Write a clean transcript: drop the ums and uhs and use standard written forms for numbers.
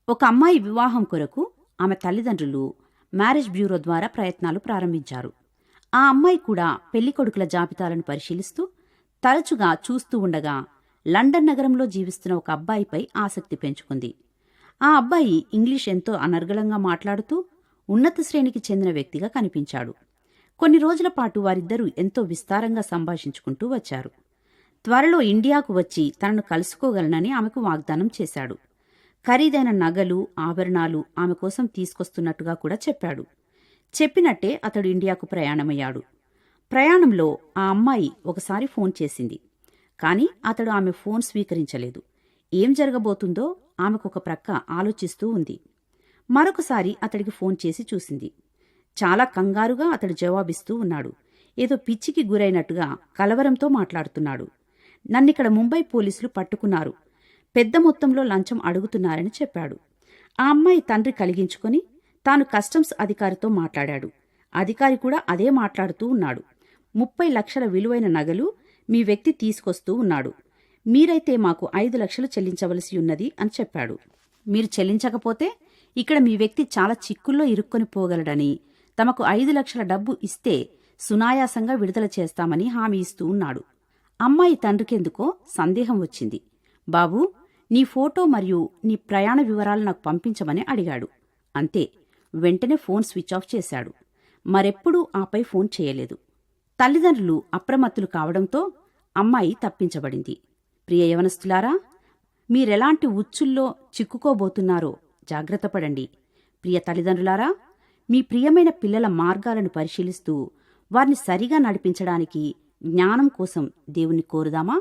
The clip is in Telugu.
ఒక అమ్మాయి వివాహం కొరకు ఆమె తల్లిదండ్రులు మ్యారేజ్ బ్యూరో ద్వారా ప్రయత్నాలు ప్రారంభించారు. ఆ అమ్మాయి కూడా పెళ్లికొడుకుల జాబితాలను పరిశీలిస్తూ తరచుగా చూస్తూ ఉండగా లండన్ నగరంలో జీవిస్తున్న ఒక అబ్బాయిపై ఆసక్తి పెంచుకుంది. ఆ అబ్బాయి ఇంగ్లీష్ ఎంతో అనర్గళంగా మాట్లాడుతూ ఉన్నత శ్రేణికి చెందిన వ్యక్తిగా కనిపించాడు. కొన్ని రోజుల పాటు వారిద్దరూ ఎంతో విస్తారంగా సంభాషించుకుంటూ వచ్చారు. త్వరలో ఇండియాకు వచ్చి తనను కలుసుకోగలనని ఆమెకు వాగ్దానం చేశాడు. ఖరీదైన నగలు, ఆభరణాలు ఆమె కోసం తీసుకొస్తున్నట్టుగా కూడా చెప్పాడు. చెప్పినట్టే అతడు ఇండియాకు ప్రయాణమయ్యాడు. ప్రయాణంలో ఆ అమ్మాయి ఒకసారి ఫోన్ చేసింది. కాని అతడు ఆమె ఫోన్ స్వీకరించలేదు. ఏం జరగబోతుందో ఆమెకొక ప్రక్క ఆలోచిస్తూ ఉంది. మరొకసారి అతడికి ఫోన్ చేసి చూసింది. చాలా కంగారుగా అతడు జవాబిస్తూ ఉన్నాడు. ఏదో పిచ్చికి గురైనట్టుగా కలవరంతో మాట్లాడుతున్నాడు. నన్నిక్కడ ముంబై పోలీసులు పట్టుకున్నారు, పెద్ద మొత్తంలో లంచం అడుగుతున్నారని చెప్పాడు. ఆ అమ్మాయి తండ్రి కలిగించుకొని తాను కస్టమ్స్ అధికారితో మాట్లాడాడు. అధికారి కూడా అదే మాట్లాడుతూ ఉన్నాడు. 30 లక్షల విలువైన నగలు మీ వ్యక్తి తీసుకొస్తూ ఉన్నాడు. మీరైతే మాకు 5 లక్షలు చెల్లించవలసి ఉన్నది అని చెప్పాడు. మీరు చెల్లించకపోతే ఇక్కడ మీ వ్యక్తి చాలా చిక్కుల్లో ఇరుక్కొని పోగలడని, తమకు 5 లక్షల డబ్బు ఇస్తే సునాయాసంగా విడుదల చేస్తామని హామీ ఇస్తూ ఉన్నాడు. అమ్మాయి తండ్రికెందుకో సందేహం వచ్చింది. బాబూ, నీ ఫోటో మరియు నీ ప్రయాణ వివరాలు నాకు పంపించమని అడిగాడు. అంతే, వెంటనే ఫోన్ స్విచ్ ఆఫ్ చేశాడు. మరెప్పుడూ ఆపై ఫోన్ చేయలేదు. తల్లిదండ్రులు అప్రమత్తులు కావడంతో అమ్మాయి తప్పించబడింది. ప్రియ యవనస్తులారా, మీరెలాంటి ఉచ్చుల్లో చిక్కుకోబోతున్నారో జాగ్రత్తపడండి. ప్రియ తల్లిదండ్రులారా, మీ ప్రియమైన పిల్లల మార్గాలను పరిశీలిస్తూ వారిని సరిగా నడిపించడానికి జ్ఞానం కోసం దేవుణ్ణి కోరుదామా?